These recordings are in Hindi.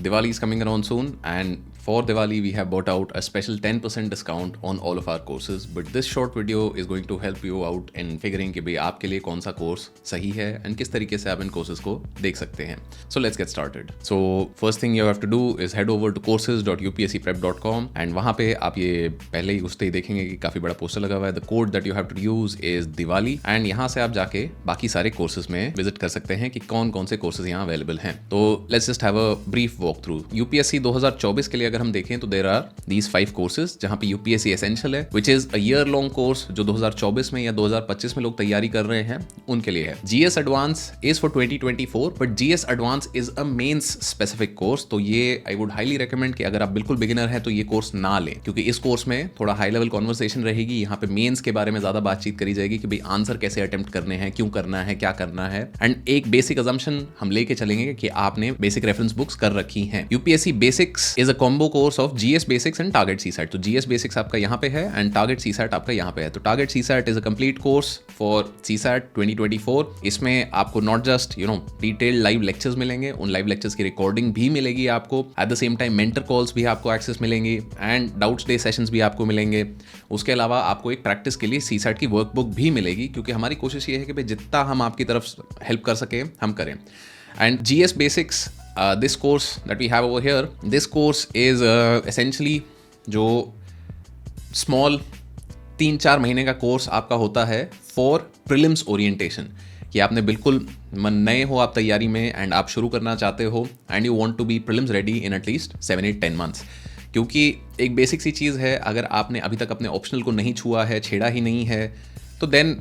Diwali is coming around soon, and for Diwali we have brought out a special 10% discount on all of our courses. But this short video is going to help you out in figuring कि भाई आपके लिए कौन सा कोर्स सही है and किस तरीके से आप इन कोर्सेज को देख सकते हैं. So let's get started. So first thing you have to do is head over to courses.upscprep.com and वहाँ पे आप ये पहले ही घुसते ही देखेंगे कि काफ़ी बड़ा पोस्टर लगा हुआ है. The code that you have to use is Diwali and यहाँ से आप जाके बाकी सारे कोर्सेज में विजिट कर सकते हैं कि कौन कौन से कोर्सेज यहाँ अवेलेबल हैं. तो let's just have a brief walk through. UPSC 2024 के लिए अगर हम देखें तो देयर आर दीज 5 कोर्सेज जहाँ पे UPSC एसेंशियल है which is a year long course जो 2024 में या 2025 में लोग तैयारी कर रहे हैं उनके लिए है. GS advance is for 2024 but GS advance is a mains specific course. तो ये आई वुड हाईली रिकमेंड कि अगर आप बिल्कुल बिगिनर है तो ये कोर्स ना लें क्योंकि इस कोर्स में थोड़ा हाई लेवल कॉन्वर्सेशन रहेगी. यहाँ पे मेंस के बारे में ज्यादा बातचीत करी जाएगी कि भाई आंसर कैसे अटेम्प्ट करने हैं, क्यों करना है, क्या करना है, एंड एक बेसिक अजम्पशन हम लेके चलेंगे कि आपने बेसिक रेफरेंस बुक्स कर रखी हैं. UPSC basics is a combo course of GS basics and target CSAT. तो GS बेसिक्स आपका यहाँ पे है एंड टारगेट CSAT आपका यहाँ पे है. तो target CSAT is a complete course for CSAT 2024. इसमें आपको not just detailed live lectures मिलेंगे, उन लाइव लेक्चर्स की रिकॉर्डिंग भी मिलेगी आपको. Eight the same time mentor calls भी आपको एक्सेस मिलेंगी एंड डाउट्स डे सेशंस भी आपको मिलेंगे. उसके अलावा आपको एक प्रैक्टिस के लिए CSAT की वर्कबुक भी मिलेगी क्योंकि हमारी कोशिश ये है कि भाई जितना हम आपकी तरफ हेल्प कर सकें हम करें. And GS basics this course that we have over here, this course is essentially जो small 3-4 महीने का कोर्स आपका होता है फॉर प्रिलिम्स ओरिएंटेशन कि आपने बिल्कुल नए हो आप तैयारी में एंड आप शुरू करना चाहते हो and you want to be prelims ready in at least 7-8-10 months. क्योंकि एक बेसिक सी चीज़ है, अगर आपने अभी तक अपने ऑप्शनल को नहीं छुआ है, छेड़ा ही नहीं है, तो then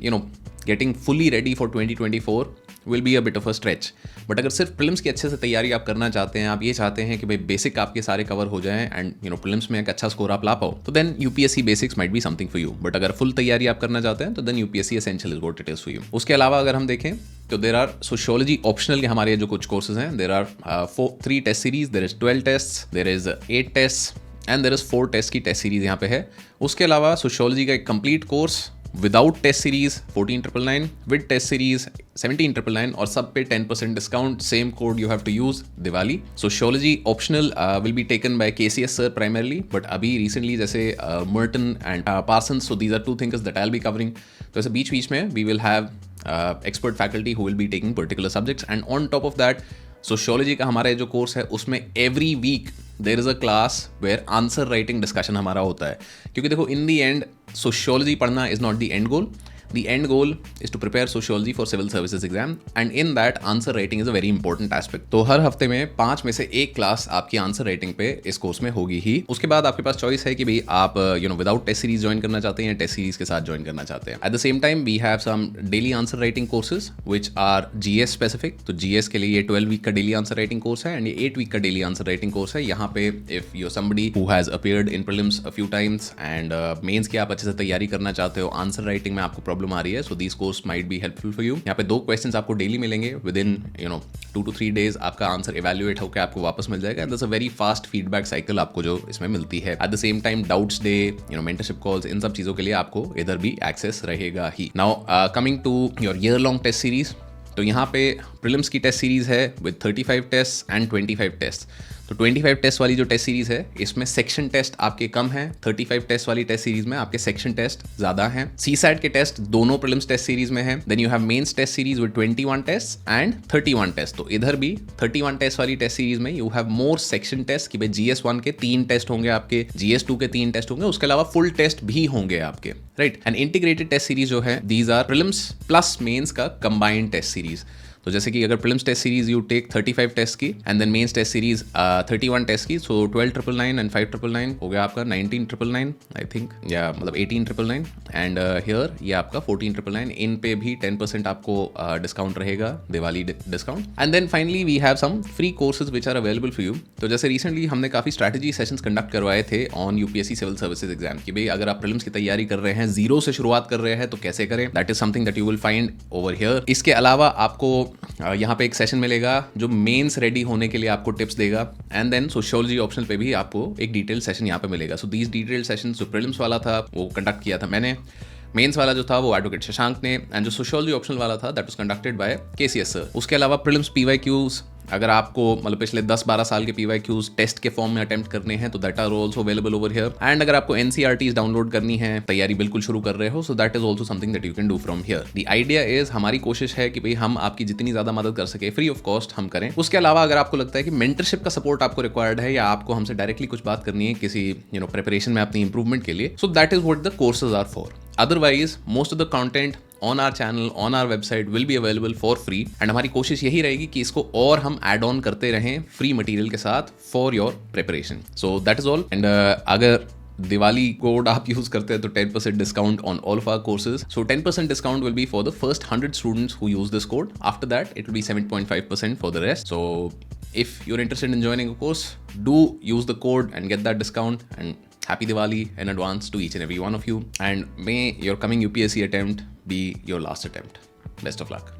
getting fully ready for 2024 will be a bit of a stretch. But अगर सिर्फ प्रिलिम्स की अच्छे से तैयारी आप करना चाहते हैं, आप ये चाहते हैं कि भाई बेसिक आपके सारे कवर हो जाएं एंड प्रिलिम्स में एक अच्छा स्कोर आप ला पाओ, तो then UPSC basics might be something for you. But अगर फुल तैयारी आप करना चाहते हैं तो then UPSC essential is what it is for you. उसके अलावा अगर हम देखें तो देर आर सोशियोलॉजी ऑप्शनल के हमारे जो कुछ कोर्सेज हैं, there are 3 test series, there is 12 test, there is 8 test and there is 4 test की टेस्ट सीरीज यहाँ पे है. उसके अलावा सोशियोलॉजी का एक complete course without test series 14,999, with test series 17,999 और सब पे 10% discount. Same code you have to use Diwali. Sociology optional will be taken by KCS sir primarily, but अभी रिसेंटली जैसे Merton and Parsons, so these are 2 things that I will be covering. तो ऐसे बीच बीच में we will have expert faculty who will be taking particular subjects and on top of that sociology का हमारा जो कोर्स है उसमें every week there is a class where answer writing discussion हमारा होता है. क्योंकि देखो इन दी एंड सोशियोलॉजी पढ़ना is not the end goal. The end goal is to prepare sociology for civil services exam and in that answer writing is a very important aspect. तो हर हफ्ते में 5 में से 1 क्लास आपकी आंसर राइटिंग पे इस कोर्स में होगी ही. उसके बाद आपके पास चॉइस है कि भाई आप विदाउट टेस्ट सीरीज ज्वाइन करना चाहते हैं या टेस्ट सीरीज के साथ ज्वाइन करना चाहते हैं. At the same time we have some daily answer writing courses which are GS specific. तो GS के लिए ये 12 वीक का डेली आंसर राइटिंग कोर्स है एंड ये 8 वीक का डेली आंसर राइटिंग कोर्स है. यहाँ पे if you somebody who has appeared in prelims a few times and mains की आप अच्छे से तैयारी करना चाहते हो, आंसर राइटिंग में आपको प्रॉब्लम आ रही है, so these course might be helpful for you. यहाँ पे 2 क्वेश्चंस आपको डेली मिलेंगे विद इन 2 to 3 days आपका आंसर इवैल्यूएट होकर आपको वापस मिल जाएगा. That's a very fast feedback cycle आपको जो इसमें मिलती है. At the same time doubts day, mentorship calls, इन सब चीज़ों के लिए आपको इधर भी एक्सेस रहेगा ही. Now coming to your year long test series. तो यहाँ पे प्रीलिम्स की टेस्ट सीरीज है विद 35 टेस्ट एंड 25 टेस्ट. तो 25 टेस्ट वाली जो टेस्ट सीरीज है इसमें सेक्शन टेस्ट आपके कम हैं. 35 टेस्ट वाली टेस्ट सीरीज में आपके सेक्शन टेस्ट ज्यादा हैं. CSAT के टेस्ट दोनों प्रीलिम्स टेस्ट सीरीज में हैं. Then you have mains test series with 21 test and 31 test. तो इधर भी 31 टेस्ट वाली टेस्ट सीरीज में you have more section test कि भाई GS1 के 3 टेस्ट होंगे आपके, GS2 के 3 टेस्ट होंगे, उसके अलावा फुल टेस्ट भी होंगे आपके, right. And integrated test series जो है these are prelims plus mains का कंबाइंड टेस्ट सीरीज. तो जैसे कि अगर prelims test series you take 35 test की and then mains test series 31 test की, सो 12,999 एंड 5,999 हो गया आपका 19,999 आई थिंक, या मतलब 18,999 एंड हियर ये आपका 14,999. इन पे भी 10% आपको डिस्काउंट रहेगा, Diwali discount. And then finally we have some free courses which are available for you. तो जैसे रिसेंटली हमने काफ़ी स्ट्रैटेजी सेशंस कंडक्ट करवाए थे on UPSC civil services exam की भाई अगर आप प्रीलिम्स की तैयारी कर रहे हैं, जीरो से शुरुआत कर रहे हैं तो कैसे करें. That is something that you will find over here. इसके अलावा आपको यहाँ पे एक सेशन मिलेगा जो मेंस रेडी होने के लिए आपको टिप्स देगा एंड देन सोशियोलॉजी ऑप्शनल पे भी आपको एक डिटेल सेशन यहाँ पे मिलेगा. सो दीज डिटेल सेशन जो प्रीलिम्स वाला था वो कंडक्ट किया था मैंने, मेंस वाला जो था वो एडवोकेट शशांक ने, एंड जो सोशियोलॉजी ऑप्शनल वाला था that was conducted by KCS sir. उसके अलावा प्रीलिम्स PYQs अगर आपको मतलब पिछले 10-12 साल के PYQs टेस्ट के फॉर्म में अटेम्प्ट करने हैं तो that are also available over here. And अगर आपको NCERTs डाउनलोड करनी है, तैयारी बिल्कुल शुरू कर रहे हो, सो that is also something that you can do from here. The idea is, हमारी कोशिश है कि भाई हम आपकी जितनी ज्यादा मदद कर सके फ्री ऑफ कॉस्ट हम करें। उसके अलावा अगर आपको लगता है कि मेंटरशिप का सपोर्ट आपको रिक्वायर्ड है या आपको हमसे डायरेक्टली कुछ बात करनी है किसी प्रिपरेशन में अपनी इंप्रूवमेंट के लिए, so that is what the courses are for. Otherwise, most of the content on our channel, on our website will be available for free. And हमारी कोशिश यही रहेगी कि इसको और हम add on करते रहें free material के साथ for your preparation. So that is all. And अगर दिवाली कोड आप यूज करते हैं तो 10% discount on all of our courses. So 10% discount will be for the first 100 students who use this code. After that it will be 7.5% for the rest. So if you're interested in joining a course, do use the code and get that discount. And happy Diwali in advance to each and every one of you. And may your coming UPSC attempt be your last attempt. Best of luck.